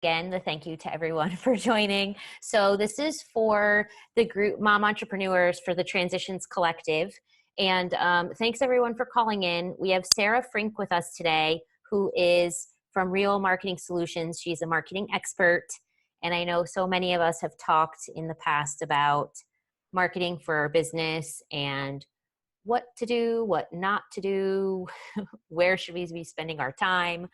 again, the thank you to everyone for joining. So this is for the group Mom Entrepreneurs for the Transitions Collective. And thanks everyone for calling in. We have Sarah Frink with us today, who is from Real Marketing Solutions. She's a marketing expert. And I know so many of us have talked in the past about marketing for our business and what to do, what not to do, where should we be spending our time.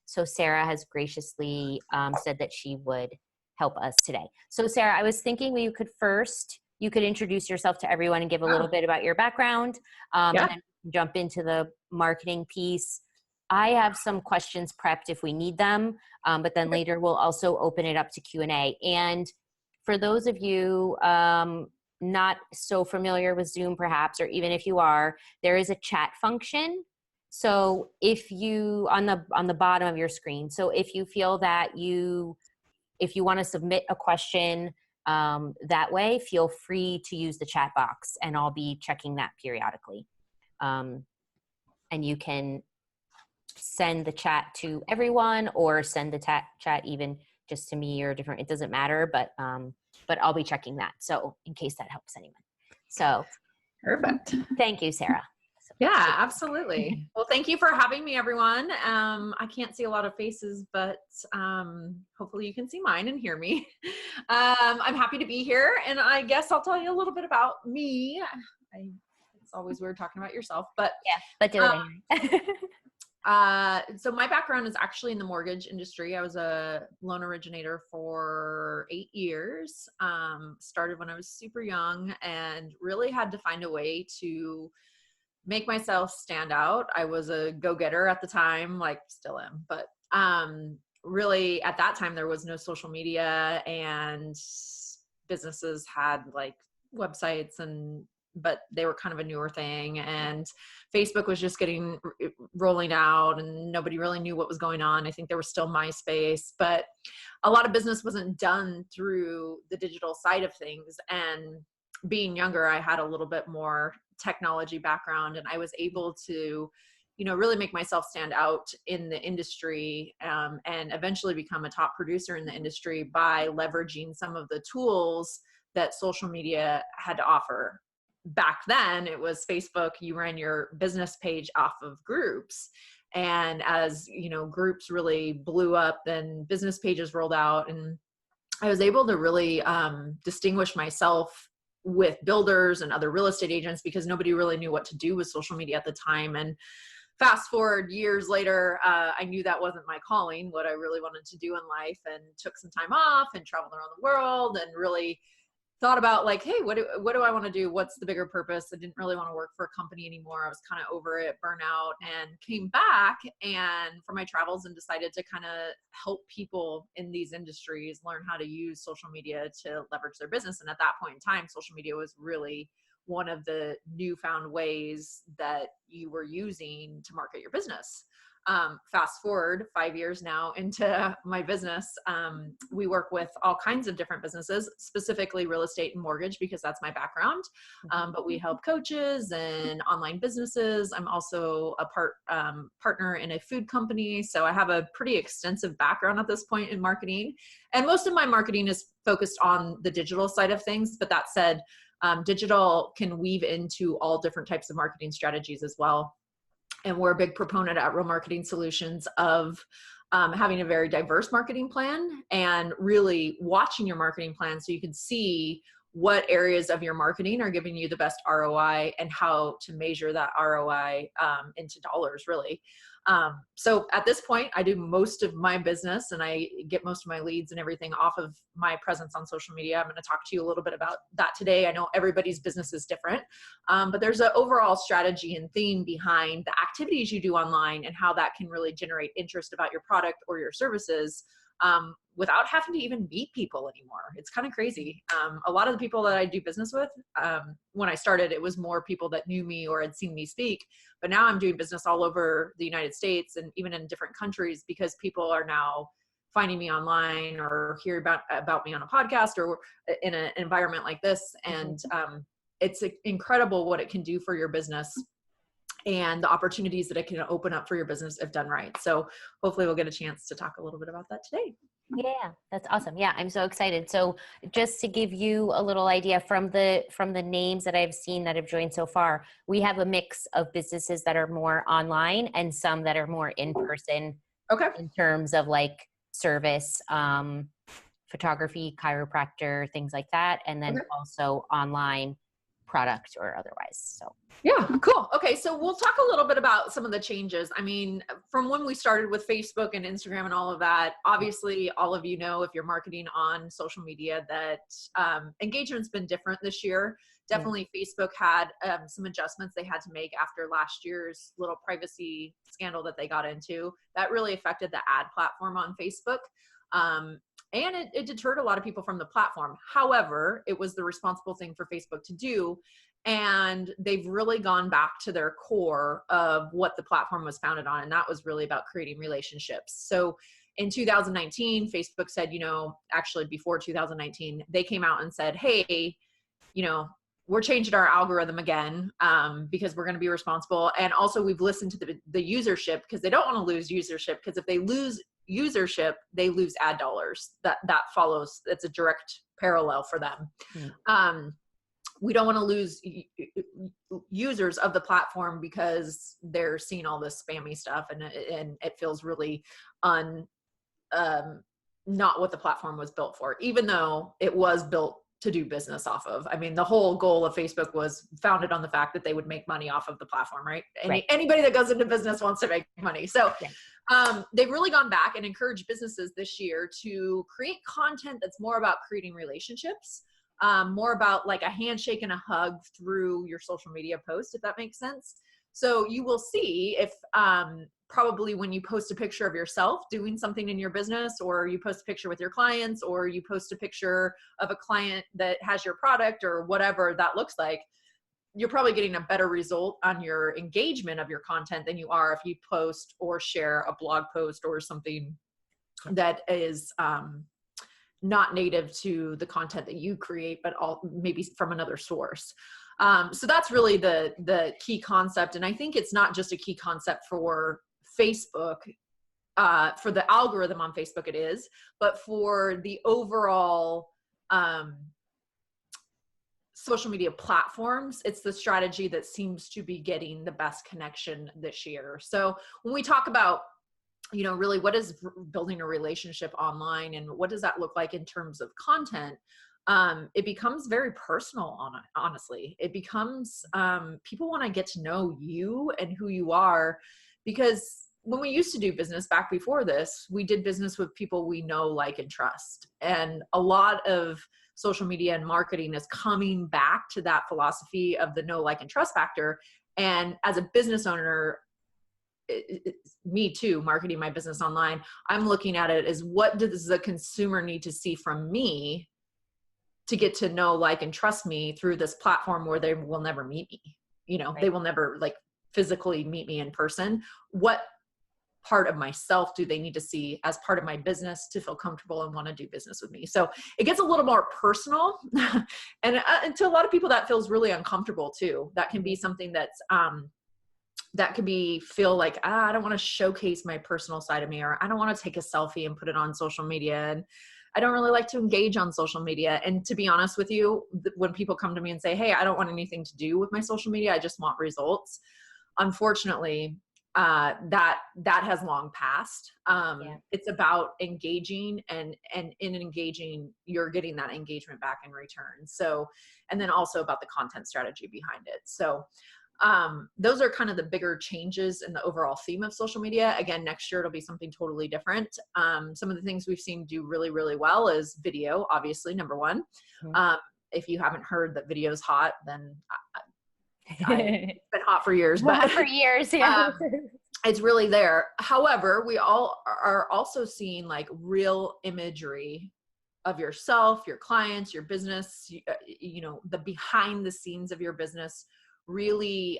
So Sarah has graciously said that she would help us today. So Sarah, I was thinking you could introduce yourself to everyone and give a little bit about your background, and then jump into the marketing piece. I have some questions prepped if we need them, but then later we'll also open it up to Q&A. And for those of you not so familiar with Zoom perhaps, or even if you are, there is a chat function. So if you, on the bottom of your screen, so if you feel that if you want to submit a question that way, feel free to use the chat box and I'll be checking that periodically. And you can send the chat to everyone or send the chat even just to me or different, it doesn't matter, but I'll be checking that. So in case that helps anyone. So perfect. Thank you, Sarah. Yeah, absolutely. Well, thank you for having me, everyone. I can't see a lot of faces, but hopefully you can see mine and hear me. I'm happy to be here, and I guess I'll tell you a little bit about me. It's always weird talking about yourself, but yeah, but do it. So my background is actually in the mortgage industry. I was a loan originator for 8 years. Started when I was super young and really had to find a way to make myself stand out. I was a go-getter at the time, like still am, but really at that time there was no social media and businesses had like websites but they were kind of a newer thing, and Facebook was just rolling out and nobody really knew what was going on. I think there was still MySpace, but a lot of business wasn't done through the digital side of things. And being younger, I had a little bit more technology background, and I was able to, really make myself stand out in the industry, and eventually become a top producer in the industry by leveraging some of the tools that social media had to offer. Back then it was Facebook. You ran your business page off of groups. And as groups really blew up, then business pages rolled out, and I was able to really distinguish myself with builders and other real estate agents because nobody really knew what to do with social media at the time. And fast forward years later, I knew that wasn't my calling, what I really wanted to do in life, and took some time off and traveled around the world and really thought about like, hey, what do I want to do? What's the bigger purpose? I didn't really want to work for a company anymore. I was kind of over it, burnout, and came back and for my travels and decided to kind of help people in these industries learn how to use social media to leverage their business. And at that point in time, social media was really one of the newfound ways that you were using to market your business. Fast forward 5 years now into my business. We work with all kinds of different businesses, specifically real estate and mortgage, because that's my background. But we help coaches and online businesses. I'm also a partner in a food company. So I have a pretty extensive background at this point in marketing. And most of my marketing is focused on the digital side of things. But that said, digital can weave into all different types of marketing strategies as well. And we're a big proponent at Real Marketing Solutions of having a very diverse marketing plan and really watching your marketing plan so you can see what areas of your marketing are giving you the best ROI and how to measure that ROI into dollars, really. So at this point, I do most of my business and I get most of my leads and everything off of my presence on social media. I'm going to talk to you a little bit about that today. I know everybody's business is different, but there's an overall strategy and theme behind the activities you do online and how that can really generate interest about your product or your services without having to even meet people anymore. It's kind of crazy. A lot of the people that I do business with, when I started, it was more people that knew me or had seen me speak. But now I'm doing business all over the United States and even in different countries because people are now finding me online or hear about me on a podcast or in an environment like this. And it's incredible what it can do for your business. and the opportunities that it can open up for your business if done right. So hopefully we'll get a chance to talk a little bit about that today. Yeah, that's awesome. Yeah, I'm so excited. So just to give you a little idea from the names that I've seen that have joined so far, we have a mix of businesses that are more online and some that are more in person Okay. in terms of like service, photography, chiropractor, things like that, and then Okay. also online product or otherwise. So Yeah, cool. Okay, so we'll talk a little bit about some of the changes. I mean, from when we started with Facebook and Instagram and all of that, obviously, all of you know, if you're marketing on social media, that engagement's been different this year. Definitely, Facebook had some adjustments they had to make after last year's little privacy scandal that they got into. That really affected the ad platform on Facebook. And it deterred a lot of people from the platform. However, it was the responsible thing for Facebook to do. And they've really gone back to their core of what the platform was founded on. And that was really about creating relationships. So in 2019, Facebook said, actually before 2019, they came out and said, hey, we're changing our algorithm again because we're going to be responsible. And also we've listened to the usership, because they don't want to lose usership, because if they lose usership, they lose ad dollars. That follows. It's a direct parallel for them. We don't want to lose users of the platform because they're seeing all this spammy stuff, and it feels really not what the platform was built for, even though it was built to do business off of. I mean, the whole goal of Facebook was founded on the fact that they would make money off of the platform, right? Anybody that goes into business wants to make money. So they've really gone back and encouraged businesses this year to create content that's more about creating relationships, more about like a handshake and a hug through your social media post, if that makes sense. So you will see if probably when you post a picture of yourself doing something in your business, or you post a picture with your clients, or you post a picture of a client that has your product, or whatever that looks like, you're probably getting a better result on your engagement of your content than you are if you post or share a blog post or something that is not native to the content that you create, but maybe from another source. So that's really the key concept. And I think it's not just a key concept for Facebook, for the algorithm on Facebook it is, but for the overall social media platforms, it's the strategy that seems to be getting the best connection this year. So when we talk about really what is building a relationship online and what does that look like in terms of content, it becomes very personal, honestly. It becomes, people want to get to know you and who you are, because when we used to do business back before this, we did business with people we know, like, and trust. And a lot of social media and marketing is coming back to that philosophy of the know, like, and trust factor. And as a business owner, me too, marketing my business online, I'm looking at it as, what does the consumer need to see from me to get to know, like, and trust me through this platform where they will never meet me? Right. They will never like physically meet me in person. What part of myself do they need to see as part of my business to feel comfortable and want to do business with me? So it gets a little more personal. And to a lot of people that feels really uncomfortable too. That can be something that's, that could be feel like, I don't want to showcase my personal side of me, or I don't want to take a selfie and put it on social media. And I don't really like to engage on social media. And to be honest with you, when people come to me and say, hey, I don't want anything to do with my social media, I just want results. Unfortunately, that has long passed. It's about engaging, and in engaging, you're getting that engagement back in return. So, and then also about the content strategy behind it. So, those are kind of the bigger changes in the overall theme of social media. Again, next year, it'll be something totally different. Some of the things we've seen do really, really well is video, obviously, number one. If you haven't heard that video is hot, then it's been hot for years, but for years, yeah. It's really there. However, we all are also seeing like real imagery of yourself, your clients, your business, the behind the scenes of your business really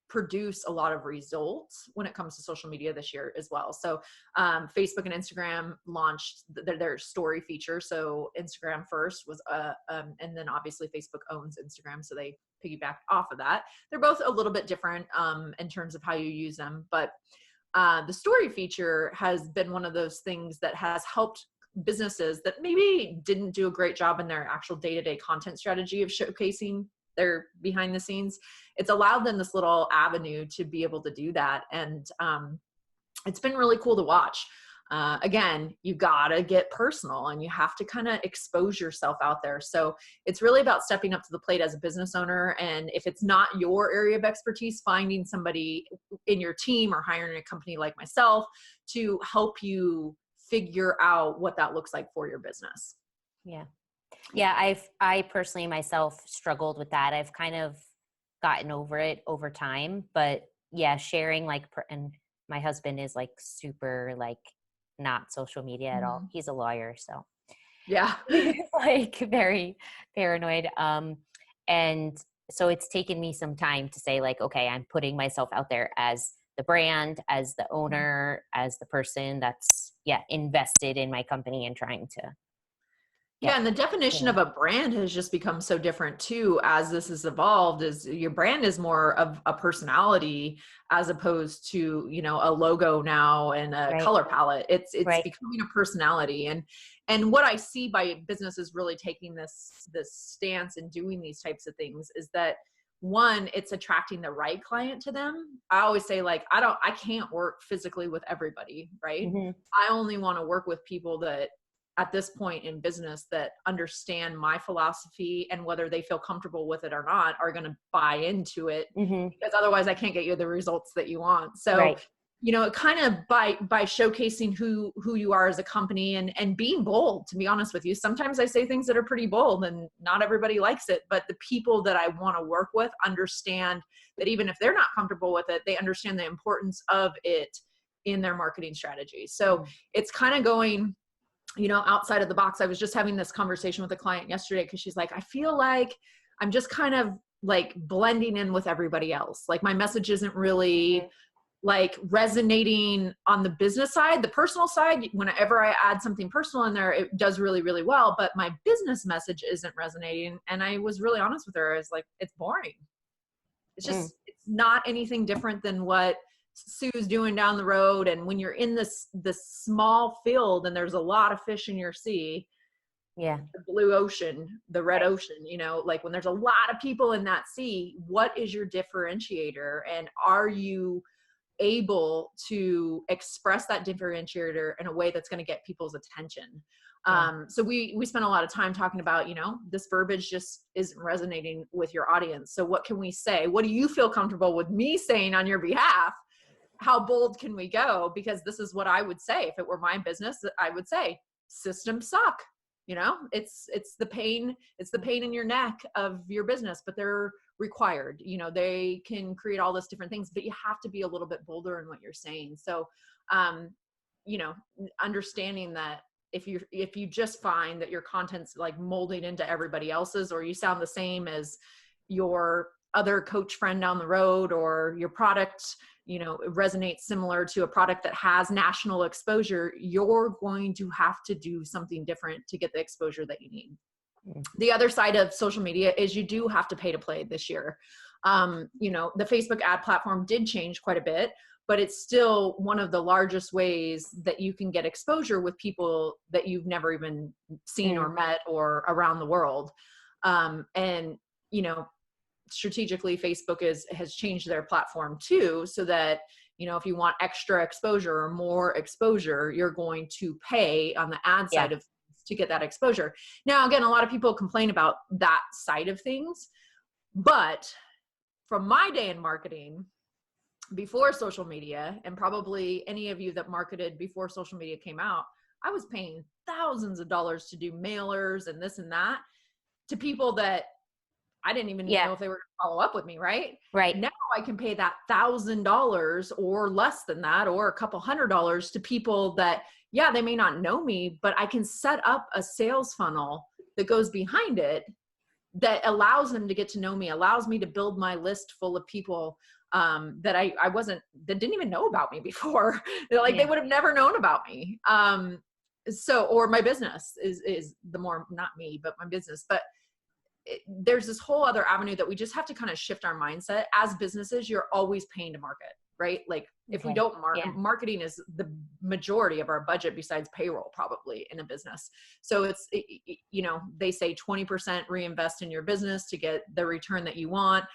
produce a lot of results when it comes to social media this year as well. So Facebook and Instagram launched their story feature. So Instagram first was, and then obviously Facebook owns Instagram, so they piggybacked off of that. They're both a little bit different in terms of how you use them, but the story feature has been one of those things that has helped businesses that maybe didn't do a great job in their actual day-to-day content strategy of showcasing their behind the scenes. It's allowed them this little avenue to be able to do that. And it's been really cool to watch. Again, you gotta get personal and you have to kind of expose yourself out there. So it's really about stepping up to the plate as a business owner. And if it's not your area of expertise, finding somebody in your team or hiring a company like myself to help you figure out what that looks like for your business. Yeah. Yeah. I personally myself struggled with that. I've kind of gotten over it over time, but yeah, sharing like, and my husband is like super like not social media at all. He's a lawyer. So yeah, like very paranoid. And so it's taken me some time to say like, okay, I'm putting myself out there as the brand, as the owner, as the person that's invested in my company and trying to. Yeah, and the definition of a brand has just become so different too as this has evolved. Is your brand is more of a personality as opposed to, you know, a logo now and a color palette. It's becoming a personality. And what I see by businesses really taking this stance and doing these types of things is that, one, it's attracting the right client to them. I always say like, I can't work physically with everybody, right? I only want to work with people that at this point in business that understand my philosophy, and whether they feel comfortable with it or not are going to buy into it, because otherwise I can't get you the results that you want. So, you know, kind of by showcasing who you are as a company and being bold, to be honest with you. Sometimes I say things that are pretty bold and not everybody likes it, but the people that I want to work with understand that even if they're not comfortable with it, they understand the importance of it in their marketing strategy. So it's kind of going, you know, outside of the box. I was just having this conversation with a client yesterday because she's like, I feel like I'm just kind of like blending in with everybody else. Like my message isn't really like resonating on the business side. The personal side, whenever I add something personal in there, it does really, really well, but my business message isn't resonating. And I was really honest with her. I was like, it's boring. It's just, it's not anything different than what Sue's doing down the road. And when you're in this small field and there's a lot of fish in your sea, the blue ocean, the red ocean, you know, like when there's a lot of people in that sea, what is your differentiator? And are you able to express that differentiator in a way that's going to get people's attention? So we spent a lot of time talking about, you know, this verbiage just isn't resonating with your audience. So what can we say? What do you feel comfortable with me saying on your behalf? How bold can we go? Because this is what I would say. If it were my business, I would say systems suck. You know, it's the pain in your neck of your business, but they're required. You know, they can create all those different things, but you have to be a little bit bolder in what you're saying. So, you know, understanding that if you just find that your content's like molding into everybody else's, or you sound the same as your other coach friend down the road, or your product, you know, resonates similar to a product that has national exposure, you're going to have to do something different to get the exposure that you need. The other side of social media is you do have to pay to play this year. You know, the Facebook ad platform did change quite a bit, but it's still one of the largest ways that you can get exposure with people that you've never even seen or met or around the world. And, you know, strategically, Facebook has changed their platform too, so that, you know, if you want extra exposure or more exposure, you're going to pay on the ad side of things to get that exposure. Now, again, a lot of people complain about that side of things, but from my day in marketing, before social media, and probably any of you that marketed before social media came out, I was paying thousands of dollars to do mailers and this and that to people that I didn't even know if they were going to follow up with me, right? Now I can pay that $1,000 or less than that, or a couple $100 to people that, they may not know me, but I can set up a sales funnel that goes behind it that allows them to get to know me, allows me to build my list full of people that didn't even know about me before. Like, Yeah. they would have never known about me. Or my business is the more, not me, but my business. But there's this whole other avenue that we just have to kind of shift our mindset. As businesses, you're always paying to market, right? Like, if we Okay. don't Yeah. marketing is the majority of our budget besides payroll, probably, in a business. So it's, they say 20% reinvest in your business to get the return that you want.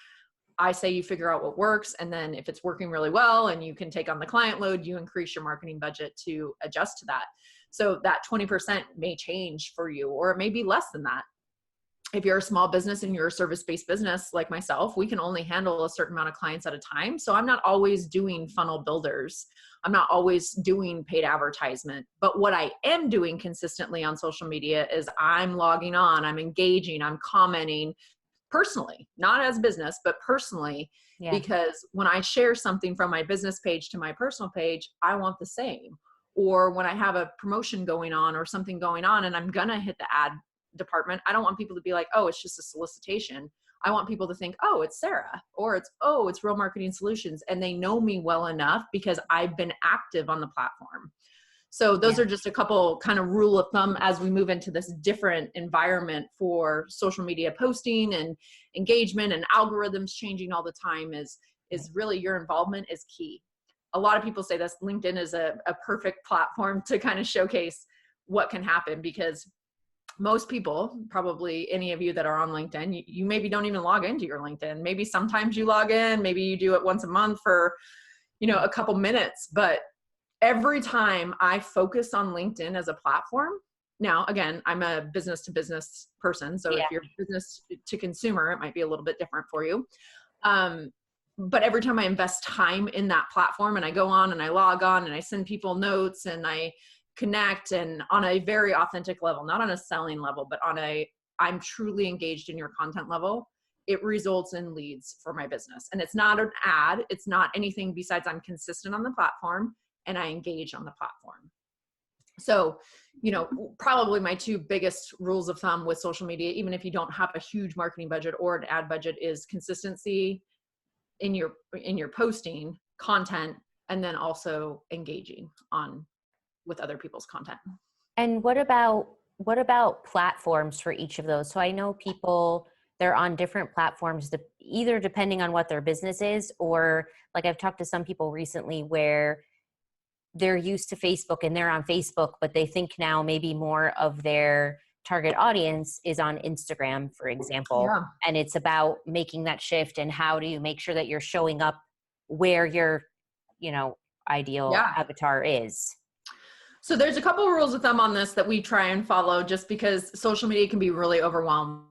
I say you figure out what works. And then if it's working really well and you can take on the client load, you increase your marketing budget to adjust to that. So that 20% may change for you, or it may be less than that. If you're a small business and you're a service-based business like myself, we can only handle a certain amount of clients at a time. So I'm not always doing funnel builders. I'm not always doing paid advertisement. But what I am doing consistently on social media is I'm logging on, I'm engaging, I'm commenting personally, not as business, but personally, Yeah. because when I share something from my business page to my personal page, I want the same. Or when I have a promotion going on or something going on and I'm going to hit the ad department, I don't want people to be like, oh, it's just a solicitation. I want people to think, oh, it's Sarah, or it's Real Marketing Solutions. And they know me well enough because I've been active on the platform. So those Yeah. are just a couple kind of rule of thumb as we move into this different environment for social media posting and engagement and algorithms changing all the time. Is really, your involvement is key. A lot of people say this, LinkedIn is a perfect platform to kind of showcase what can happen, because most people, probably any of you that are on LinkedIn, you maybe don't even log into your LinkedIn. Maybe sometimes you log in, maybe you do it once a month for, a couple minutes. But every time I focus on LinkedIn as a platform, now, again, I'm a business to business person. So if you're business to consumer, it might be a little bit different for you. But every time I invest time in that platform and I go on and I log on and I send people notes and I connect, and on a very authentic level, not on a selling level, but on I'm truly engaged in your content level, it results in leads for my business. And it's not an ad. It's not anything besides I'm consistent on the platform and I engage on the platform. So, probably my two biggest rules of thumb with social media, even if you don't have a huge marketing budget or an ad budget, is consistency in your posting content, and then also engaging with other people's content. And what about platforms for each of those? So I know people, they're on different platforms, either depending on what their business is, or like I've talked to some people recently where they're used to Facebook and they're on Facebook, but they think now maybe more of their target audience is on Instagram, for example. Yeah. And it's about making that shift, and how do you make sure that you're showing up where your, ideal avatar is. So there's a couple of rules of thumb on this that we try and follow, just because social media can be really overwhelming,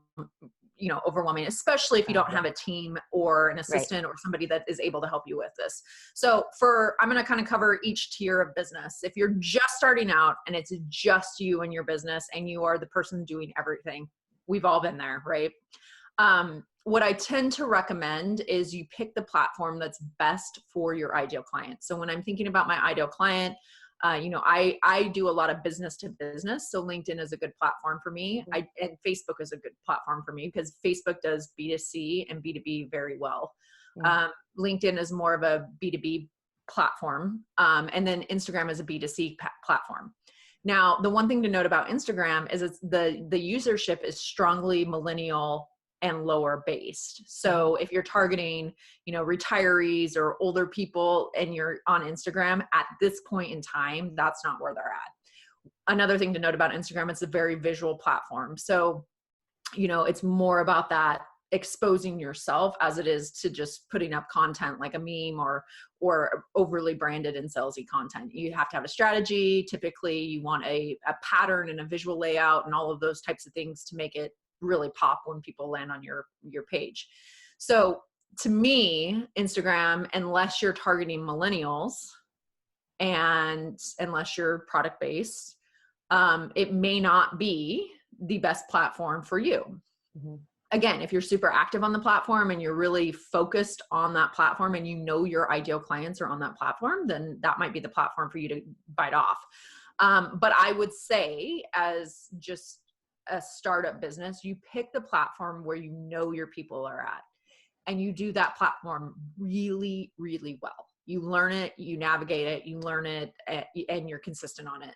especially if you don't have a team or an assistant or somebody that is able to help you with this. So I'm going to kind of cover each tier of business. If you're just starting out and it's just you and your business and you are the person doing everything, we've all been there, right? What I tend to recommend is you pick the platform that's best for your ideal client. So when I'm thinking about my ideal client, I do a lot of business to business. So LinkedIn is a good platform for me. And Facebook is a good platform for me because Facebook does B2C and B2B very well. LinkedIn is more of a B2B platform. And then Instagram is a B2C platform. Now, the one thing to note about Instagram is the usership is strongly millennial and lower based. So if you're targeting, retirees or older people and you're on Instagram at this point in time, that's not where they're at. Another thing to note about Instagram, it's a very visual platform. So, it's more about that exposing yourself as it is to just putting up content like a meme or overly branded and salesy content. You have to have a strategy. Typically you want a pattern and a visual layout and all of those types of things to make it really pop when people land on your page. So to me, Instagram, unless you're targeting millennials and unless you're product based, it may not be the best platform for you. Again, if you're super active on the platform and you're really focused on that platform and your ideal clients are on that platform, then that might be the platform for you to bite off. But I would say, as just a startup business, you pick the platform where your people are at. and you do that platform really, really well. You learn it, you navigate it, you learn it, and you're consistent on it.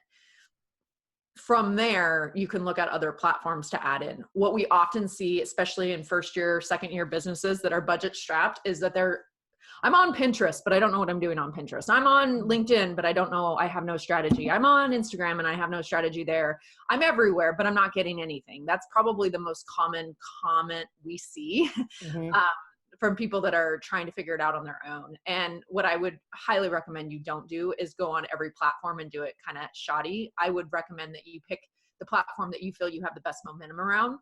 From there, you can look at other platforms to add in. What we often see, especially in first year, second year businesses that are budget strapped, is that I'm on Pinterest, but I don't know what I'm doing on Pinterest. I'm on LinkedIn, but I don't know, I have no strategy. I'm on Instagram and I have no strategy there. I'm everywhere, but I'm not getting anything. That's probably the most common comment we see from people that are trying to figure it out on their own. And what I would highly recommend you don't do is go on every platform and do it kind of shoddy. I would recommend that you pick the platform that you feel you have the best momentum around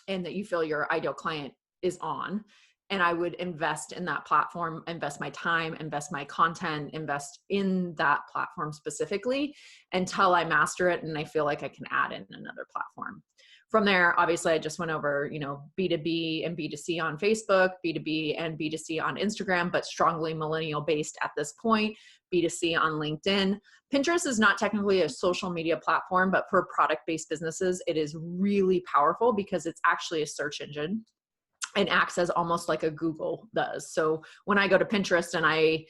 and that you feel your ideal client is on. And I would invest in that platform, invest my time, invest my content, invest in that platform specifically until I master it and I feel like I can add in another platform. From there, obviously, I just went over, B2B and B2C on Facebook, B2B and B2C on Instagram, but strongly millennial based at this point, B2C on LinkedIn. Pinterest is not technically a social media platform, but for product-based businesses, it is really powerful because it's actually a search engine and acts as almost like a Google does. So when I go to Pinterest, and I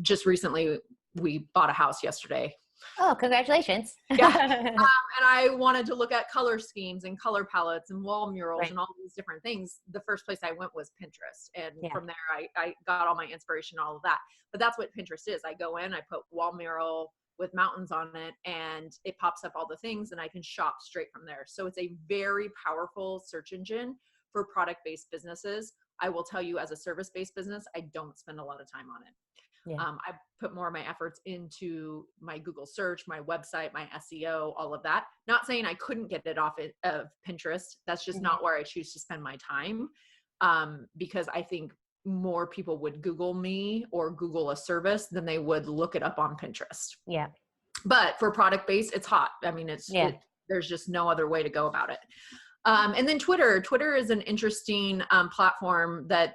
just recently, we bought a house yesterday. Oh, congratulations. Yeah. And I wanted to look at color schemes and color palettes and wall murals and all these different things. The first place I went was Pinterest. And from there, I got all my inspiration, all of that. But that's what Pinterest is. I go in, I put wall mural with mountains on it, and it pops up all the things, and I can shop straight from there. So it's a very powerful search engine for product-based businesses. I will tell you, as a service-based business, I don't spend a lot of time on it. I put more of my efforts into my Google search, my website, my SEO, all of that. Not saying I couldn't get it off of Pinterest. That's just not where I choose to spend my time, because I think more people would Google me or Google a service than they would look it up on Pinterest. Yeah. But for product-based, it's hot. I mean, there's just no other way to go about it. And then Twitter is an interesting platform that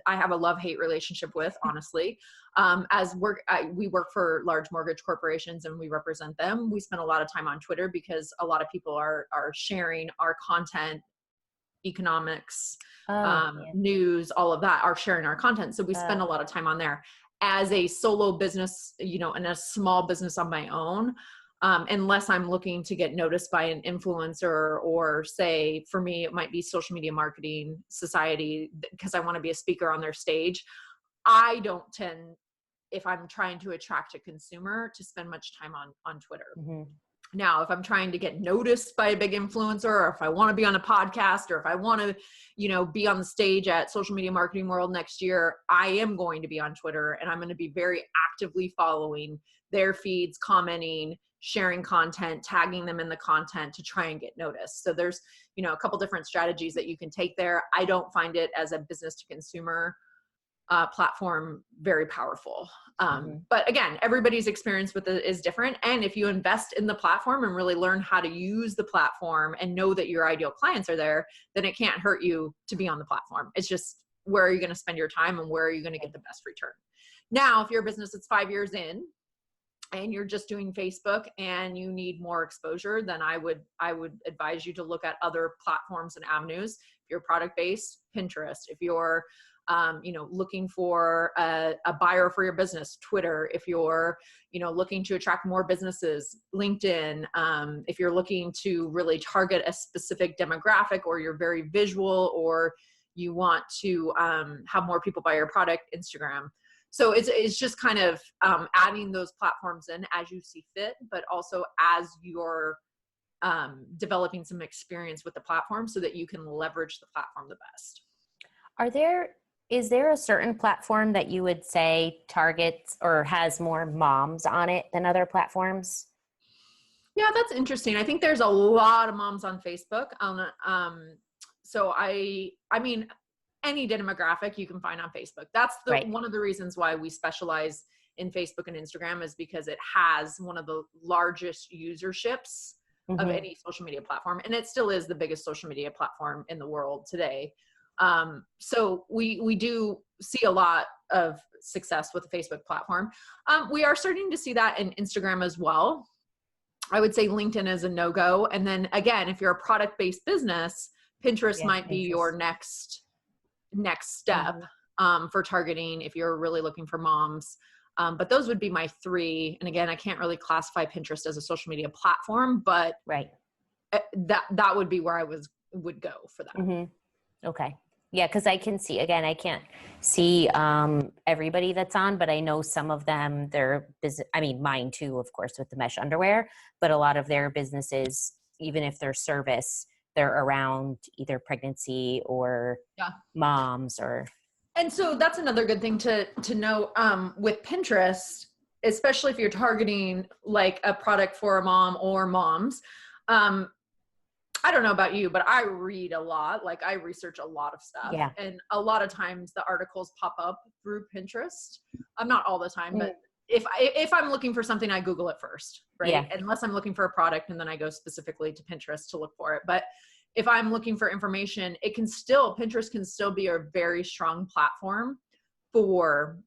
I have a love-hate relationship with, honestly. We work for large mortgage corporations and we represent them. We spend a lot of time on Twitter because a lot of people are sharing our content, economics, news, all of that are sharing our content. So we spend a lot of time on there. As a solo business, and a small business on my own, unless I'm looking to get noticed by an influencer, or say for me, it might be Social Media Marketing Society because I want to be a speaker on their stage. I don't tend, if I'm trying to attract a consumer, to spend much time on Twitter. Now, if I'm trying to get noticed by a big influencer, or if I want to be on a podcast, or if I want to, be on the stage at Social Media Marketing World next year, I am going to be on Twitter, and I'm going to be very actively following their feeds, commenting, sharing content, tagging them in the content to try and get noticed. So there's, a couple different strategies that you can take there. I don't find it as a business to consumer platform very powerful. But again, everybody's experience with it is different. And if you invest in the platform and really learn how to use the platform and know that your ideal clients are there, then it can't hurt you to be on the platform. It's just, where are you going to spend your time and where are you going to get the best return? Now, if you're a business that's 5 years in and you're just doing Facebook and you need more exposure, then I would advise you to look at other platforms and avenues. If you're product-based, Pinterest. If you're looking for a buyer for your business, Twitter. If you're, looking to attract more businesses, LinkedIn. If you're looking to really target a specific demographic, or you're very visual, or you want to have more people buy your product, Instagram. So it's just kind of adding those platforms in as you see fit, but also as you're developing some experience with the platform so that you can leverage the platform the best. Is there a certain platform that you would say targets or has more moms on it than other platforms? Yeah, that's interesting. I think there's a lot of moms on Facebook. So I mean, any demographic you can find on Facebook. That's one of the reasons why we specialize in Facebook and Instagram, is because it has one of the largest userships of any social media platform. And it still is the biggest social media platform in the world today. So we do see a lot of success with the Facebook platform. We are starting to see that in Instagram as well. I would say LinkedIn is a no-go. And then again, if you're a product-based business, Pinterest might be your next next step for targeting if you're really looking for moms. But those would be my three. And again, I can't really classify Pinterest as a social media platform, but Right. that would be where I would go for that. Mm-hmm. Okay. Yeah, because I can see, again, I can't see everybody that's on, but I know some of them, I mean, mine too, of course, with the mesh underwear, but a lot of their businesses, even if they're service, they're around either pregnancy or moms or. And so that's another good thing to know with Pinterest, especially if you're targeting like a product for a mom or moms. I don't know about you, but I read a lot. Like I research a lot of stuff. Yeah. And a lot of times the articles pop up through Pinterest. Not all the time, but if I'm looking for something, I Google it first, right? Yeah. Unless I'm looking for a product and then I go specifically to Pinterest to look for it. But if I'm looking for information, Pinterest can still be a very strong platform for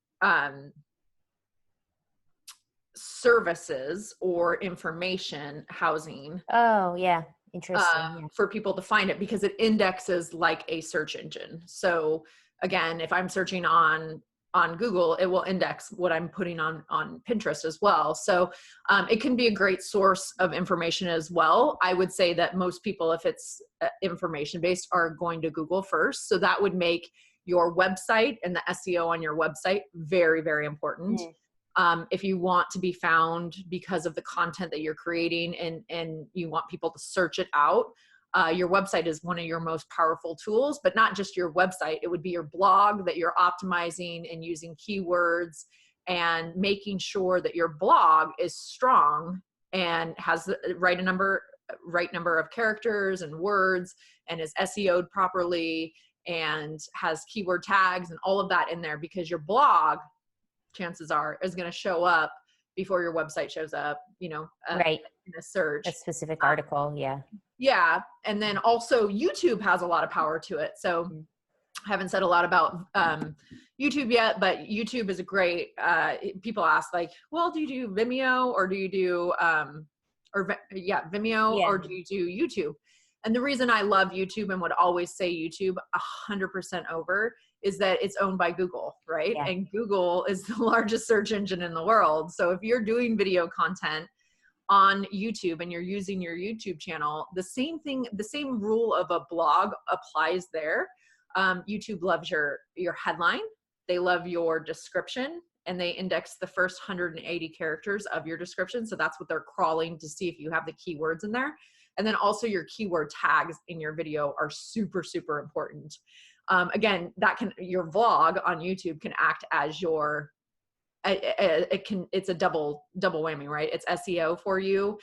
services or information housing. Oh, yeah. Interesting. For people to find it because it indexes like a search engine. So again, if I'm searching on Google, it will index what I'm putting on Pinterest as well. So it can be a great source of information as well. I would say that most people, if it's information based, are going to Google first. So that would make your website and the SEO on your website very, very important. If you want to be found because of the content that you're creating and you want people to search it out, your website is one of your most powerful tools, but not just your website. It would be your blog that you're optimizing and using keywords and making sure that your blog is strong and has the right number of characters and words and is SEO'd properly and has keyword tags and all of that in there, because your blog, chances are, is going to show up before your website shows up, Right. in a search. A specific article. Yeah. Yeah. And then also YouTube has a lot of power to it. So I haven't said a lot about YouTube yet, but YouTube is a great, people ask like, well, do you do Vimeo or do you do, Vimeo or do you do YouTube? And the reason I love YouTube and would always say YouTube 100% over is that it's owned by Google, right? Yeah. And Google is the largest search engine in the world. So if you're doing video content on YouTube and you're using your YouTube channel, the same rule of a blog applies there. YouTube loves your headline. They love your description, and they index the first 180 characters of your description. So that's what they're crawling to see if you have the keywords in there. And then also your keyword tags in your video are super, super important. Again, your vlog on YouTube can act as it's a double whammy, right? It's SEO for you.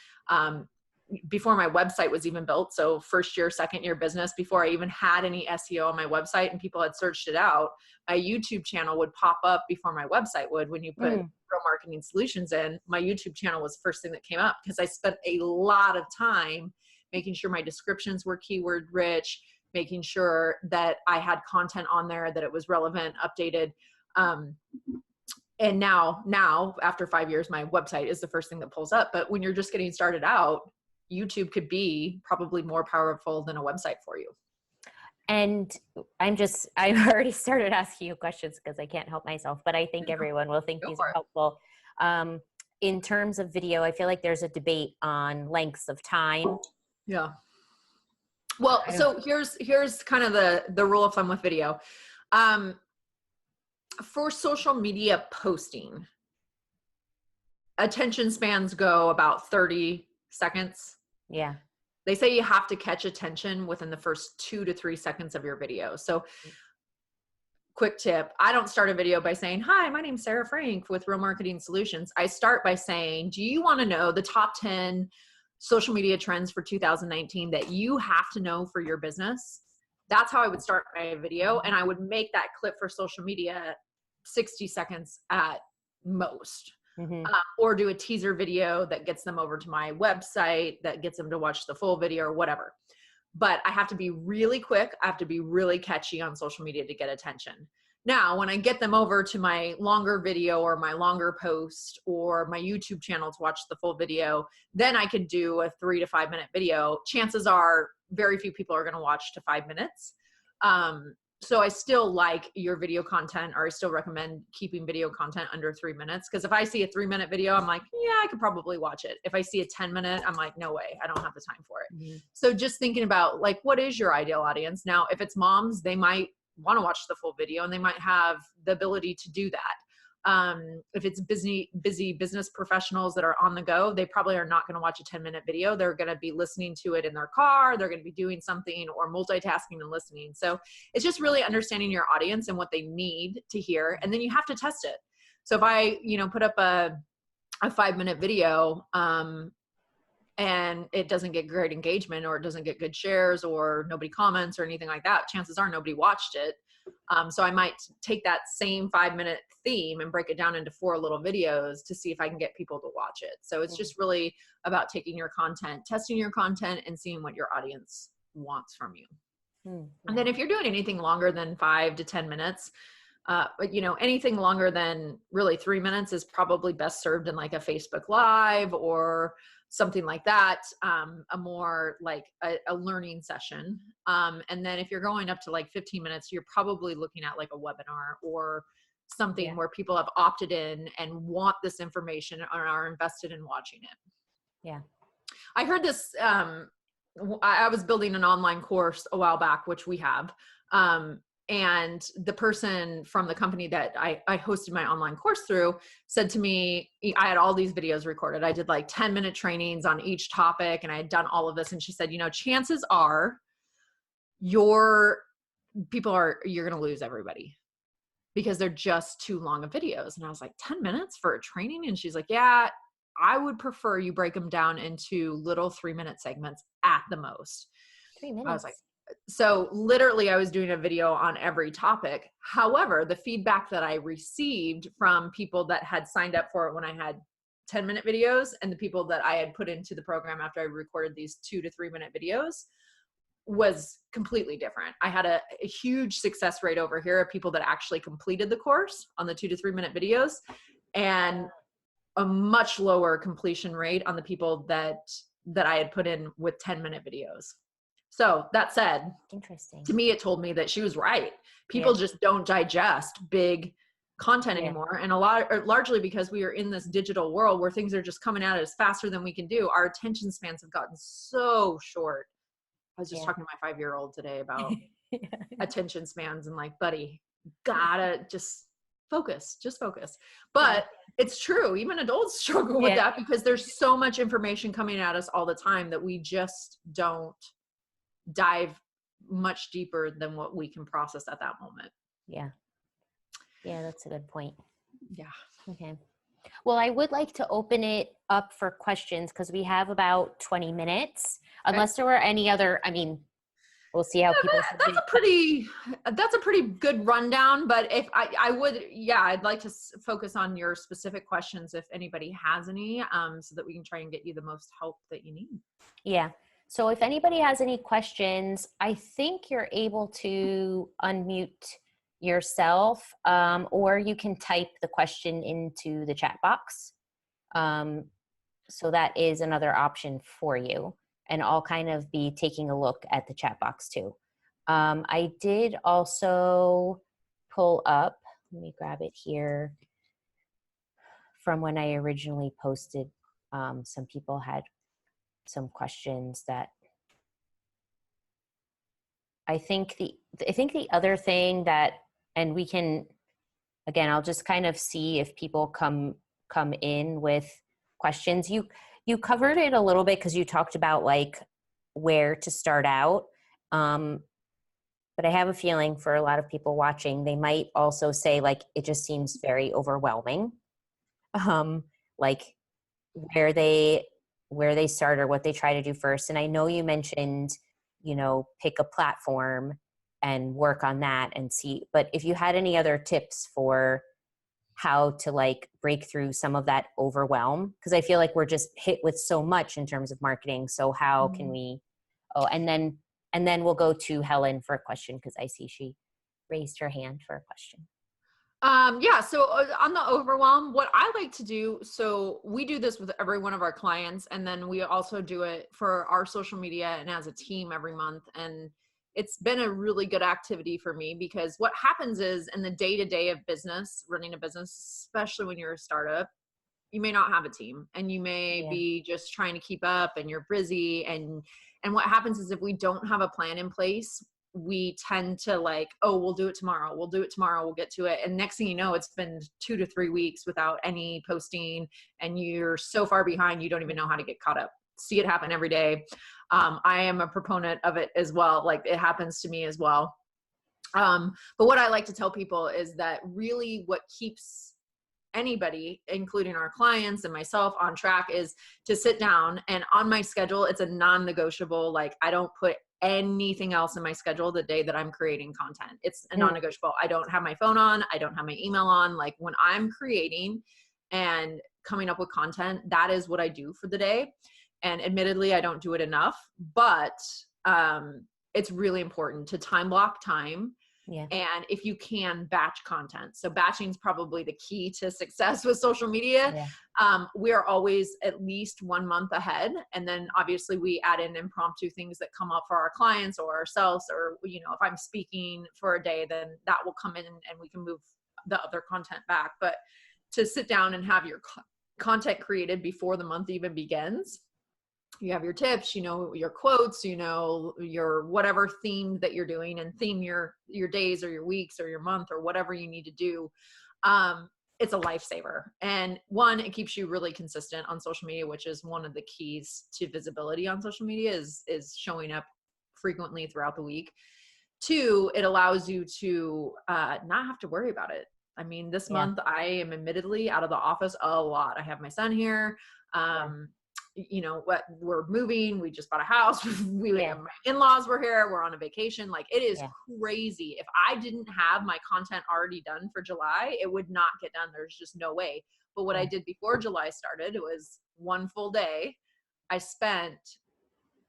Before my website was even built, so first year, second year business, before I even had any SEO on my website and people had searched it out, my YouTube channel would pop up before my website would. When you put Real Marketing Solutions in, my YouTube channel was the first thing that came up because I spent a lot of time making sure my descriptions were keyword rich, making sure that I had content on there, that it was relevant, updated. And now after 5 years, my website is the first thing that pulls up. But when you're just getting started out, YouTube could be probably more powerful than a website for you. And I've already started asking you questions because I can't help myself, but I think everyone will think these are helpful. In terms of video, I feel like there's a debate on lengths of time. Yeah. Well, so here's kind of the rule of thumb with video. For social media posting, attention spans go about 30 seconds. Yeah. They say you have to catch attention within the first 2 to 3 seconds of your video. So quick tip, I don't start a video by saying, hi, my name's Sarah Frink with Real Marketing Solutions. I start by saying, do you want to know the top 10 social media trends for 2019 that you have to know for your business? That's how I would start my video. And I would make that clip for social media 60 seconds at most. Or do a teaser video that gets them over to my website, that gets them to watch the full video or whatever. But I have to be really quick. I have to be really catchy on social media to get attention. Now, when I get them over to my longer video or my longer post or my YouTube channel to watch the full video, then I could do a 3 to 5 minute video. Chances are very few people are going to watch to 5 minutes. So I still like your video content, or I still recommend keeping video content under 3 minutes. Cause if I see a 3-minute video, I'm like, yeah, I could probably watch it. If I see a 10-minute, I'm like, no way, I don't have the time for it. Mm-hmm. So just thinking about like, what is your ideal audience? Now, if it's moms, they might want to watch the full video and they might have the ability to do that. If it's busy business professionals that are on the go, they probably are not going to watch a 10-minute video. They're going to be listening to it in their car. They're going to be doing something or multitasking and listening. So it's just really understanding your audience and what they need to hear. And then you have to test it. So if I, put up a 5-minute video, and it doesn't get great engagement, or it doesn't get good shares, or nobody comments or anything like that, chances are nobody watched it. So I might take that same 5-minute theme and break it down into 4 little videos to see if I can get people to watch it. So it's just really about taking your content, testing your content, and seeing what your audience wants from you. And then if you're doing anything longer than 5 to 10 minutes, anything longer than really 3 minutes is probably best served in like a Facebook Live or something like that, a more like a learning session. And then if you're going up to like 15 minutes, you're probably looking at like a webinar or something where people have opted in and want this information and are invested in watching it. Yeah. I heard this, I was building an online course a while back, which we have. And the person from the company that I hosted my online course through said to me, I had all these videos recorded. I did like 10-minute trainings on each topic, and I had done all of this. And she said, chances are you're going to lose everybody because they're just too long of videos. And I was like, 10 minutes for a training? And she's like, yeah, I would prefer you break them down into little 3-minute segments at the most. 3 minutes. I was like, so literally I was doing a video on every topic. However, the feedback that I received from people that had signed up for it when I had 10-minute videos, and the people that I had put into the program after I recorded these 2 to 3 minute videos, was completely different. I had a huge success rate over here of people that actually completed the course on the 2 to 3 minute videos, and a much lower completion rate on the people that I had put in with 10-minute videos. So that said, interesting. To me, it told me that she was right. People just don't digest big content anymore. And largely because we are in this digital world where things are just coming at us faster than we can do. Our attention spans have gotten so short. I was just talking to my 5-year-old today about attention spans, and like, buddy, gotta just focus. But it's true. Even adults struggle with that because there's so much information coming at us all the time that we just don't dive much deeper than what we can process at that moment. Yeah, that's a good point. Yeah. Okay. Well, I would like to open it up for questions because we have about 20 minutes, unless there were any other, we'll see how people. That's a pretty good rundown, but if I'd like to focus on your specific questions if anybody has any, so that we can try and get you the most help that you need. Yeah. So if anybody has any questions, I think you're able to unmute yourself, or you can type the question into the chat box. So that is another option for you. And I'll kind of be taking a look at the chat box too. I did also pull up, let me grab it here, from when I originally posted. Some people had some questions that I think the other thing that, and we can, again, I'll just kind of see if people come in with questions. You covered it a little bit because you talked about like where to start out. But I have a feeling for a lot of people watching, they might also say like, it just seems very overwhelming. Like where they start or what they try to do first. And I know you mentioned, pick a platform and work on that and see, but if you had any other tips for how to like break through some of that overwhelm, because I feel like we're just hit with so much in terms of marketing. So how can we, and then we'll go to Helen for a question, because I see she raised her hand for a question. So on the overwhelm, what I like to do, so we do this with every one of our clients, and then we also do it for our social media and as a team every month. And it's been a really good activity for me, because what happens is in the day-to-day of business, running a business, especially when you're a startup, you may not have a team, and you may be just trying to keep up, and you're busy. And what happens is if we don't have a plan in place, we tend to like, oh, we'll do it tomorrow. We'll do it tomorrow. We'll get to it. And next thing you know, it's been 2 to 3 weeks without any posting, and you're so far behind, you don't even know how to get caught up. See it happen every day. I am a proponent of it as well. Like, it happens to me as well. But what I like to tell people is that really what keeps anybody, including our clients and myself, on track is to sit down, and on my schedule, it's a non-negotiable. Like, I don't put anything else in my schedule the day that I'm creating content. It's a non-negotiable. I don't have my phone on. I don't have my email on. Like, when I'm creating and coming up with content, that is what I do for the day. And admittedly, I don't do it enough, but it's really important to time block time. Yeah. And if you can, batch content. So batching is probably the key to success with social media. Yeah. We are always at least 1 month ahead. And then obviously we add in impromptu things that come up for our clients or ourselves, or, you know, if I'm speaking for a day, then that will come in and we can move the other content back. But to sit down and have your content created before the month even begins, you have your tips, you know, your quotes, you know, your whatever theme that you're doing, and theme your days or your weeks or your month or whatever you need to do. It's a lifesaver. And one, it keeps you really consistent on social media, which is one of the keys to visibility on social media, is showing up frequently throughout the week. Two, it allows you to not have to worry about it. I mean, this month I am admittedly out of the office a lot. I have my son here. You know what, we're moving, we just bought a house, my in-laws were here, we're on a vacation. Like, it is crazy. If I didn't have my content already done for July, it would not get done. There's just no way. But what I did before July started, it was one full day I spent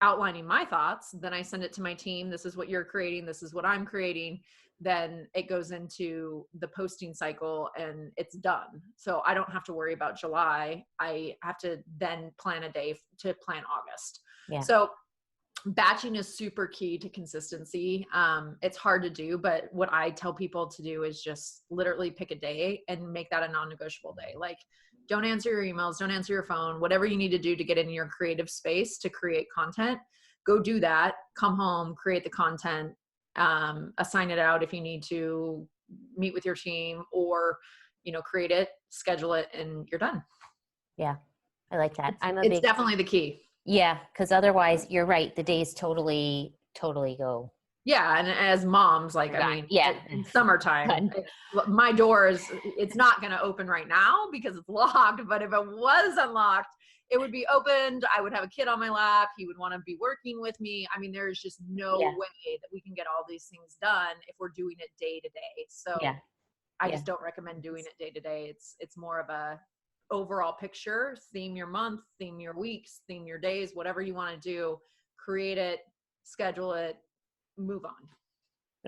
outlining my thoughts. Then I send it to my team. This is what you're creating. This is what I'm creating. Then it goes into the posting cycle and it's done. So I don't have to worry about July. I have to then plan a day to plan August. Yeah. So batching is super key to consistency. It's hard to do, but what I tell people to do is just literally pick a day and make that a non-negotiable day. Like, don't answer your emails, don't answer your phone, whatever you need to do to get in your creative space to create content, go do that, come home, create the content, assign it out if you need to, meet with your team, or, you know, create it, schedule it, and you're done. Yeah. I like that. It's definitely the key. Yeah. Cause otherwise you're right. The days totally go. Yeah. And as moms, like, I mean, in summertime, my doors, it's not going to open right now because it's locked, but if it was unlocked, it would be opened. I would have a kid on my lap. He would want to be working with me. I mean, there's just no way that we can get all these things done if we're doing it day to day. So I just don't recommend doing it day to day. It's more of a overall picture. Theme your month, theme your weeks, theme your days, whatever you want to do, create it, schedule it, move on.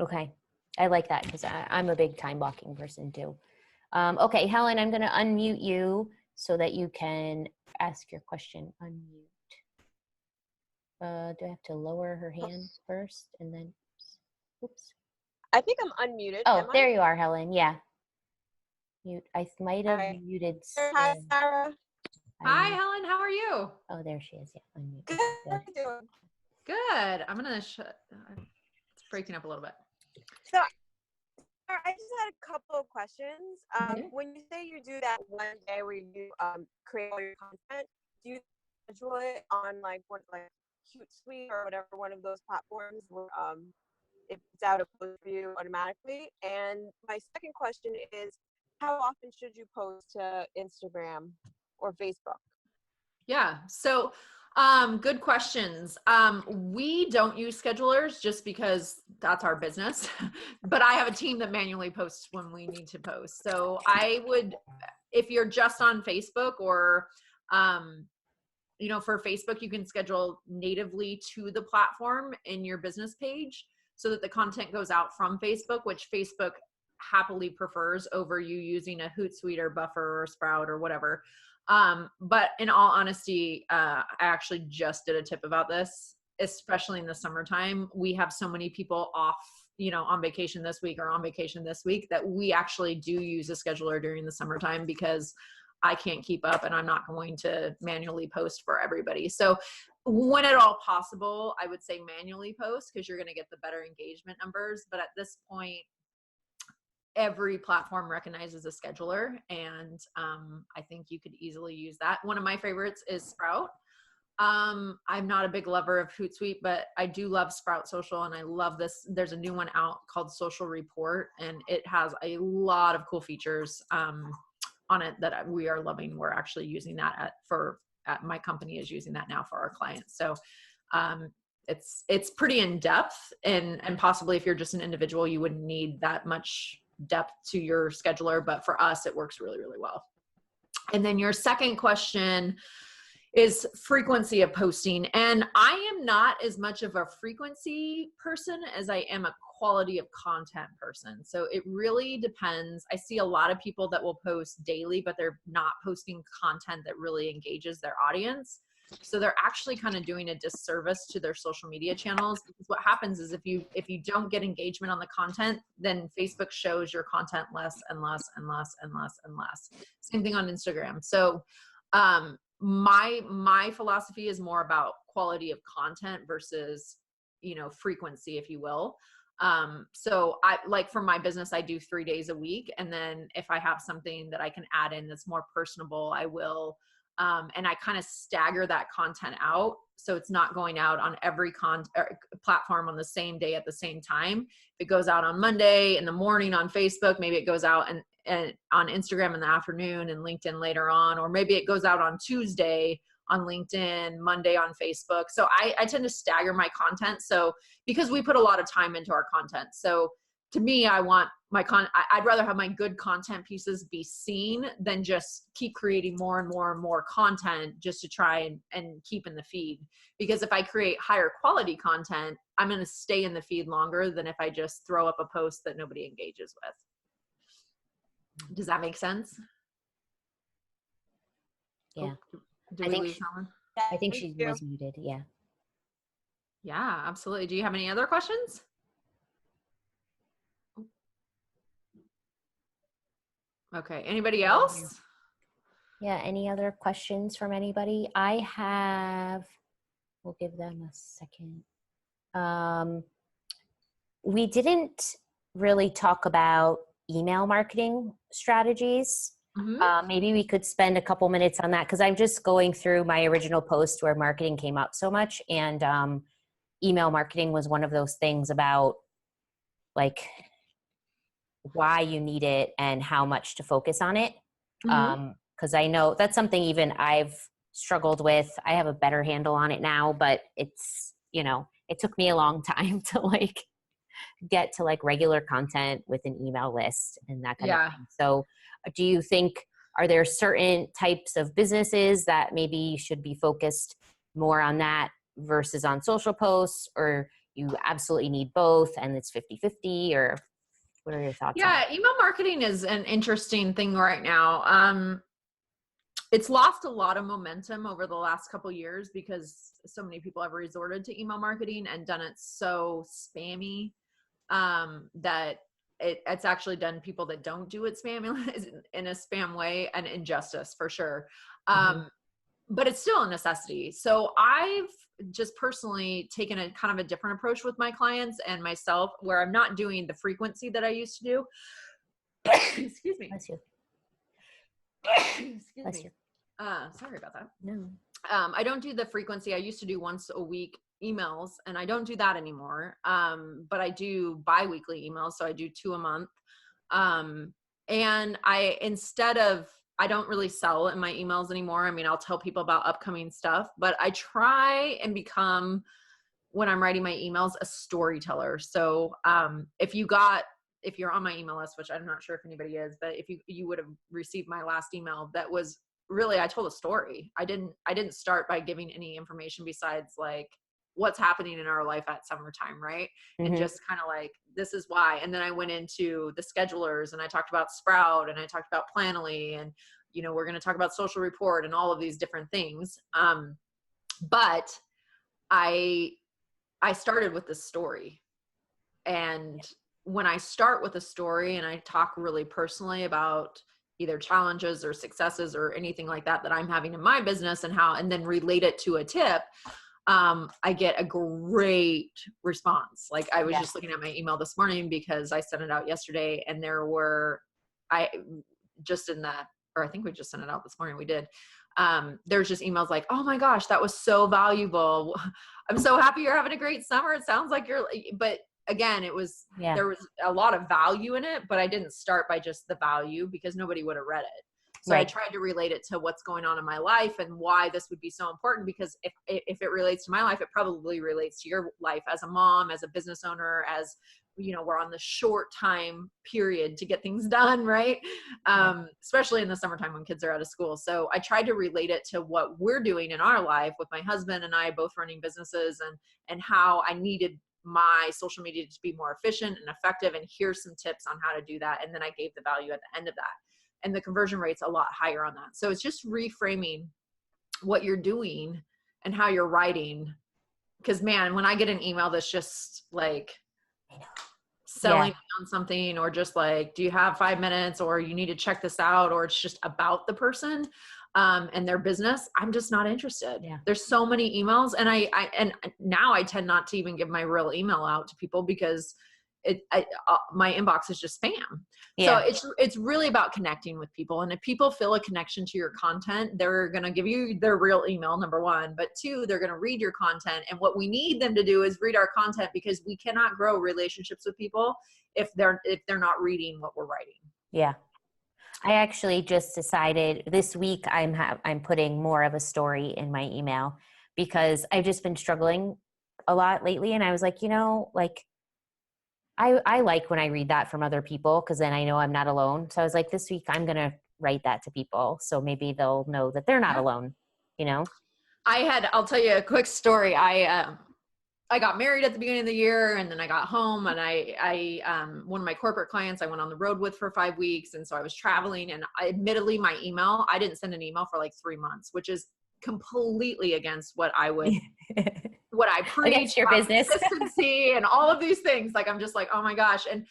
Okay. I like that because I'm a big time blocking person too. Okay, Helen, I'm going to unmute you so that you can ask your question. Unmute. Do I have to lower her hand first and then, oops. I think I'm unmuted. Oh, there you are, Helen. Yeah. Mute. I might have muted. Hi, Sarah. Hi, Helen. How are you? Oh, there she is. Yeah, unmute. Good. How are you doing? Good. I'm going to it's breaking up a little bit. So I just had a couple of questions. When you say you do that one day where you create all your content, do you schedule it on like Hootsuite or whatever one of those platforms where it's out of post for you automatically? And my second question is, how often should you post to Instagram or Facebook? Yeah. So good questions. We don't use schedulers just because that's our business, but I have a team that manually posts when we need to post. So I would, if you're just on Facebook or, you know, for Facebook, you can schedule natively to the platform in your business page so that the content goes out from Facebook, which Facebook happily prefers over you using a Hootsuite or Buffer or Sprout or whatever. But in all honesty, I actually just did a tip about this. especially in the summertime, we have so many people off, on vacation this week or on vacation this week, that we actually do use a scheduler during the summertime, because I can't keep up and I'm not going to manually post for everybody. So when at all possible, I would say manually post, because you're going to get the better engagement numbers. But at this point, every platform recognizes a scheduler, and I think you could easily use that. One of my favorites is Sprout. I'm not a big lover of Hootsuite, but I do love Sprout Social, and I love this. There's a new one out called Social Report, and it has a lot of cool features on it that we are loving. We're actually using that at my company is using that now for our clients. So it's pretty in depth, and possibly if you're just an individual, you wouldn't need that much depth to your scheduler, but for us, it works really, really well. And then your second question is frequency of posting. And I am not as much of a frequency person as I am a quality of content person. So it really depends. I see a lot of people that will post daily, but they're not posting content that really engages their audience. So they're actually kind of doing a disservice to their social media channels, because what happens is if you don't get engagement on the content, then Facebook shows your content less and less and less and less and less. Same thing on Instagram. So my philosophy is more about quality of content versus, frequency, if you will. So I, like, for my business, I do 3 days a week. And then if I have something that I can add in that's more personable, I will. And I kind of stagger that content out, so it's not going out on every platform on the same day at the same time. If it goes out on Monday in the morning on Facebook, maybe it goes out and on Instagram in the afternoon, and LinkedIn later on, or maybe it goes out on Tuesday on LinkedIn, Monday on Facebook. So I tend to stagger my content. So because we put a lot of time into our content. So to me, I want I'd rather have my good content pieces be seen than just keep creating more and more and more content just to try and keep in the feed. Because if I create higher quality content, I'm going to stay in the feed longer than if I just throw up a post that nobody engages with. Does that make sense? Yeah. Oh, did we lose Helen? I think she was muted. Yeah. Yeah, absolutely. Do you have any other questions? Okay. Anybody else? Yeah. Any other questions from anybody? We'll give them a second. We didn't really talk about email marketing strategies. Mm-hmm. Maybe we could spend a couple minutes on that, because I'm just going through my original post where marketing came up so much, and email marketing was one of those things about like why you need it and how much to focus on it. Because I know that's something even I've struggled with. I have a better handle on it now, but it's, it took me a long time to get to regular content with an email list and that kind of thing. So do you think, are there certain types of businesses that maybe should be focused more on that versus on social posts, or you absolutely need both and it's 50-50, or what are your thoughts on that? Email marketing is an interesting thing right now. It's lost a lot of momentum over the last couple of years because so many people have resorted to email marketing and done it so spammy that it's actually done people that don't do it spammy in a spam way an injustice for sure. But it's still a necessity. So I've just personally taken a kind of a different approach with my clients and myself, where I'm not doing the frequency that I used to do. Excuse me. Bless you. Excuse Bless me. you. Sorry about that. No. I don't do the frequency. I used to do once a week emails, and I don't do that anymore. But I do bi-weekly emails. So I do 2 a month. And I don't really sell in my emails anymore. I mean, I'll tell people about upcoming stuff, but I try and become, when I'm writing my emails, a storyteller. So if you're on my email list, which I'm not sure if anybody is, but if you would have received my last email, that was really, I told a story. I didn't start by giving any information besides what's happening in our life at summertime, right? And just kind of this is why. And then I went into the schedulers, and I talked about Sprout, and I talked about Planoly, and we're going to talk about Social Report and all of these different things. But I I started with this story. And when I start with a story and I talk really personally about either challenges or successes or anything like that I'm having in my business and then relate it to a tip, I get a great response. Like I was just looking at my email this morning because I sent it out yesterday, and I think we just sent it out this morning. We did. There's just emails like, oh my gosh, that was so valuable. I'm so happy you're having a great summer. It sounds like but again, there was a lot of value in it, but I didn't start by just the value because nobody would have read it. So I tried to relate it to what's going on in my life and why this would be so important, because if it relates to my life, it probably relates to your life as a mom, as a business owner, as we're on the short time period to get things done, right? Especially in the summertime when kids are out of school. So I tried to relate it to what we're doing in our life with my husband and I both running businesses, and how I needed my social media to be more efficient and effective. And here's some tips on how to do that. And then I gave the value at the end of that. And the conversion rate's a lot higher on that. So it's just reframing what you're doing and how you're writing. Because man, when I get an email that's just like selling on something, or just like, do you have 5 minutes, or you need to check this out, or it's just about the person and their business, I'm just not interested. Yeah. There's so many emails, and and now I tend not to even give my real email out to people because my inbox is just spam. Yeah. So it's really about connecting with people. And if people feel a connection to your content, they're going to give you their real email, number one, but two, they're going to read your content. And what we need them to do is read our content, because we cannot grow relationships with people if they're not reading what we're writing. Yeah. I actually just decided this week I'm putting more of a story in my email, because I've just been struggling a lot lately. And I was like, I like when I read that from other people, because then I know I'm not alone. So I was like, this week I'm going to write that to people, so maybe they'll know that they're not alone, I'll tell you a quick story. I got married at the beginning of the year, and then I got home, and I one of my corporate clients I went on the road with for 5 weeks. And so I was traveling, and admittedly I didn't send an email for like 3 months, which is completely against what I would, what I preach, against your business, consistency and all of these things. Like, I'm just like, oh my gosh. And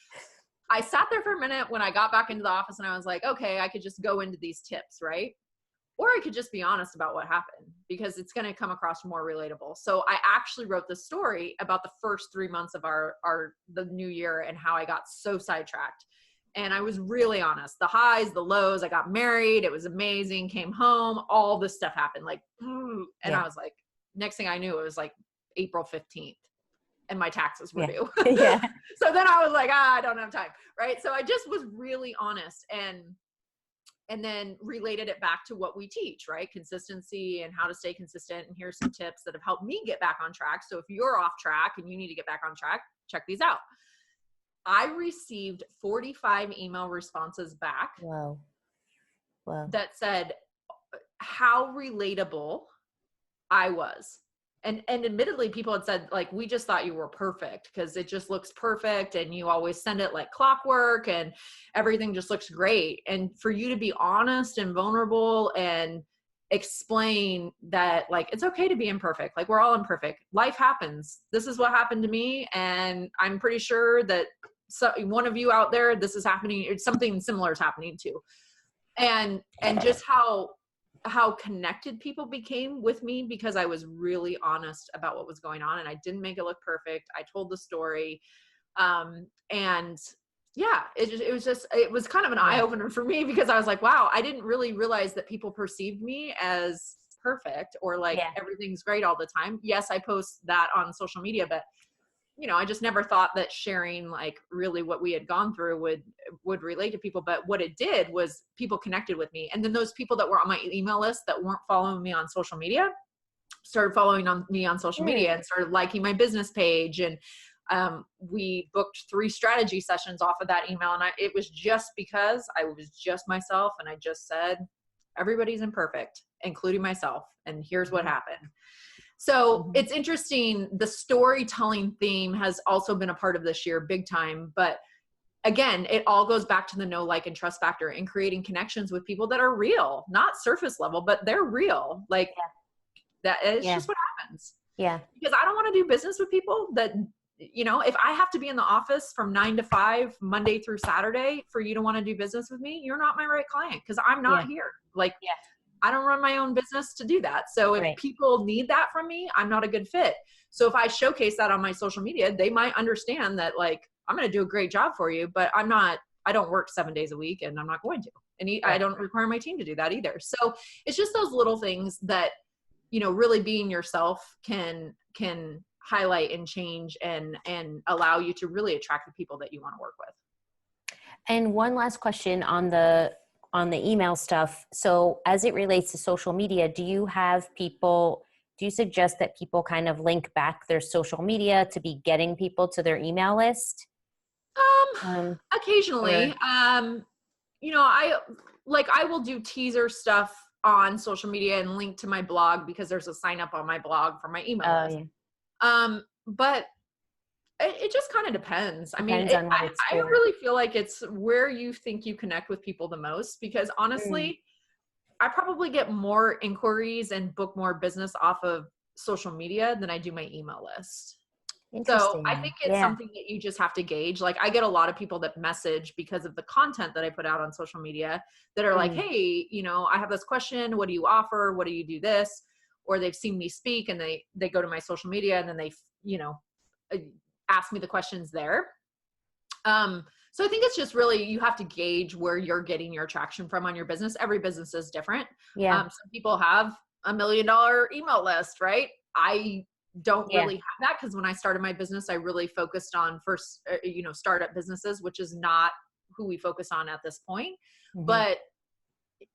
I sat there for a minute when I got back into the office, and I was like, okay, I could just go into these tips, right? Or I could just be honest about what happened, because it's going to come across more relatable. So I actually wrote the story about the first 3 months of the new year and how I got so sidetracked. And I was really honest, the highs, the lows. I got married. It was amazing. Came home. All this stuff happened. I was like, next thing I knew, it was like April 15th and my taxes were due. Yeah. So then I was like, I don't have time. Right. So I just was really honest, and then related it back to what we teach, right? Consistency and how to stay consistent. And here's some tips that have helped me get back on track. So if you're off track and you need to get back on track, check these out. I received 45 email responses back. Wow. That said how relatable I was. And admittedly, people had said, like, we just thought you were perfect because it just looks perfect, and you always send it like clockwork, and everything just looks great. And for you to be honest and vulnerable and explain that, like, it's okay to be imperfect. Like, we're all imperfect. Life happens. This is what happened to me. And I'm pretty sure that one of you out there, this is happening. It's something similar is happening to. And just how connected people became with me, because I was really honest about what was going on, and I didn't make it look perfect. I told the story. And yeah, it was kind of an eye opener for me, because I was like, wow, I didn't really realize that people perceived me as perfect, or like everything's great all the time. Yes, I post that on social media, but I just never thought that sharing like really what we had gone through would relate to people. But what it did was people connected with me. And then those people that were on my email list that weren't following me on social media started following me on social media and started liking my business page. And we booked 3 strategy sessions off of that email. And it was just because I was just myself. And I just said, everybody's imperfect, including myself. And here's what happened. So it's interesting. The storytelling theme has also been a part of this year, big time. But again, it all goes back to the know, like, and trust factor, and creating connections with people that are real, not surface level, but they're real. Like that is just what happens. Yeah. Because I don't want to do business with people that, you know, if I have to be in the office from 9 to 5, Monday through Saturday for you to want to do business with me, you're not my right client because I'm not here. Like, Yeah. I don't run my own business to do that. So if Right. people need that from me, I'm not a good fit. So if I showcase that on my social media, they might understand that, like, I'm going to do a great job for you, but I don't work 7 days a week and I'm not going to. And I don't require my team to do that either. So it's just those little things that, you know, really being yourself can highlight and change and allow you to really attract the people that you want to work with. And one last question on the email stuff. So as it relates to social media, do you suggest that people kind of link back their social media to be getting people to their email list? Occasionally, you know, I will do teaser stuff on social media and link to my blog because there's a sign up on my blog for my email list. Yeah. But it just kind of depends. Depends on what it's I for. really feel like it's where you think you connect with people the most, because honestly, I probably get more inquiries and book more business off of social media than I do my email list. So I think it's something that you just have to gauge. Like, I get a lot of people that message because of the content that I put out on social media that are like, hey, you know, I have this question. What do you offer? What do you do this? Or they've seen me speak and they go to my social media and then they, you know, ask me the questions there. So I think it's just really, you have to gauge where you're getting your traction from on your business. Every business is different. Yeah. Some people have $1 million email list, right? I don't really have that, because when I started my business, I really focused on startup businesses, which is not who we focus on at this point. But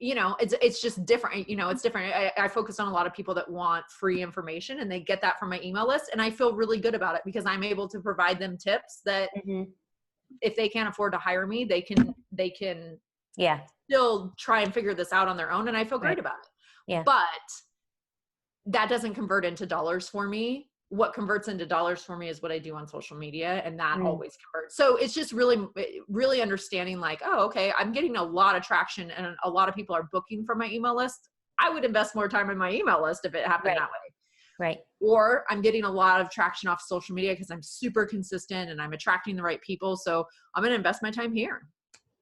you know, it's just different. You know, it's different. I focus on a lot of people that want free information and they get that from my email list. And I feel really good about it because I'm able to provide them tips that if they can't afford to hire me, they can still try and figure this out on their own. And I feel great about it. Yeah. But that doesn't convert into dollars for me. What converts into dollars for me is what I do on social media, and that always converts. So it's just really, really understanding, like, oh, okay, I'm getting a lot of traction and a lot of people are booking from my email list. I would invest more time in my email list if it happened that way. Right. Or I'm getting a lot of traction off social media because I'm super consistent and I'm attracting the right people. So I'm going to invest my time here.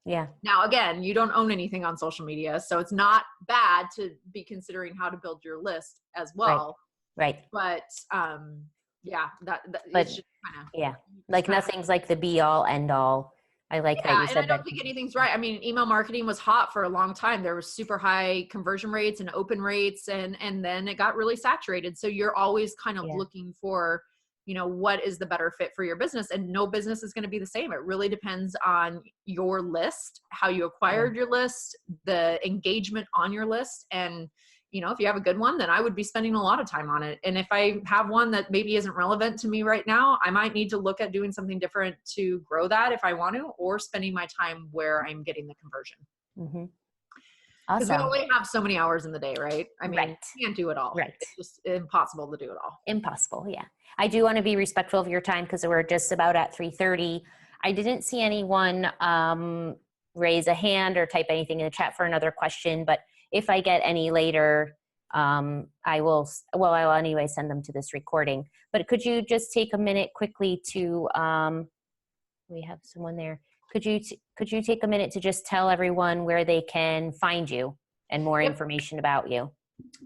Yeah. Now, again, you don't own anything on social media, so it's not bad to be considering how to build your list as well. Right. But But it's just kind of, like nothing's like the be all end all. I like that you said that. And I don't think anything's right. I mean, email marketing was hot for a long time. There was super high conversion rates and open rates, and then it got really saturated. So you're always kind of looking for, you know, what is the better fit for your business, and no business is going to be the same. It really depends on your list, how you acquired your list, the engagement on your list. And, you know, if you have a good one, then I would be spending a lot of time on it. And if I have one that maybe isn't relevant to me right now, I might need to look at doing something different to grow that if I want to, or spending my time where I'm getting the conversion. Because we only have so many hours in the day, right? I mean, you can't do it all. Right. It's just impossible to do it all. Impossible. Yeah. I do want to be respectful of your time because we're just about at 3:30. I didn't see anyone raise a hand or type anything in the chat for another question, but if I get any later, I'll anyway send them to this recording. But could you just take a minute quickly to, we have someone there. Could you take a minute to just tell everyone where they can find you and more information about you?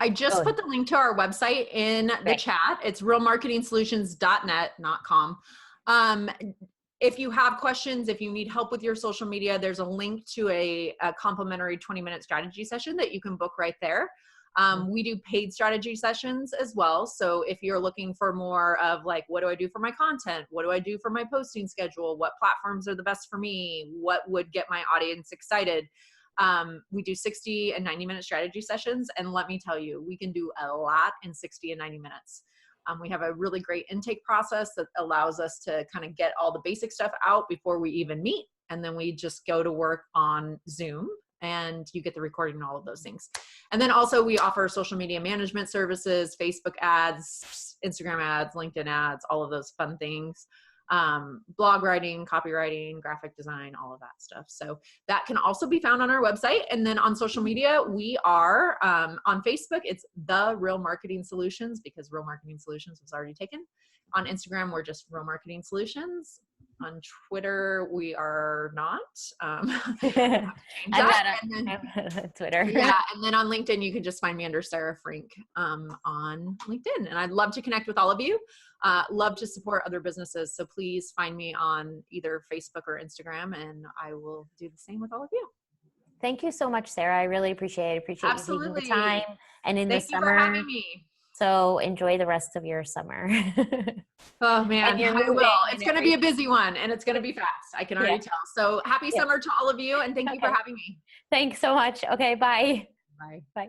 I just put the link to our website in the chat. It's realmarketingsolutions.net, not com. If you have questions, if you need help with your social media, there's a link to a complimentary 20-minute strategy session that you can book right there. We do paid strategy sessions as well. So if you're looking for more of like, what do I do for my content? What do I do for my posting schedule? What platforms are the best for me? What would get my audience excited? We do 60 and 90-minute strategy sessions. And let me tell you, we can do a lot in 60 and 90 minutes. We have a really great intake process that allows us to kind of get all the basic stuff out before we even meet. And then we just go to work on Zoom and you get the recording and all of those things. And then also we offer social media management services, Facebook ads, Instagram ads, LinkedIn ads, all of those fun things. blog writing, copywriting, graphic design, all of that stuff. So that can also be found on our website. And then on social media, we are on Facebook, it's The Real Marketing Solutions, because Real Marketing Solutions was already taken. On Instagram, we're just Real Marketing Solutions. On Twitter, we are not. I'm not on Twitter. Yeah, and then on LinkedIn, you can just find me under Sarah Frink on LinkedIn. And I'd love to connect with all of you. Love to support other businesses. So please find me on either Facebook or Instagram, and I will do the same with all of you. Thank you so much, Sarah. I really appreciate it. Appreciate you taking the time. And in Thank the you summer, for having me. So enjoy the rest of your summer. Oh man, I will. It's going to be a busy one, and it's going to be fast. I can already tell. So happy summer to all of you, and thank you for having me. Thanks so much. Okay, bye. Bye. Bye.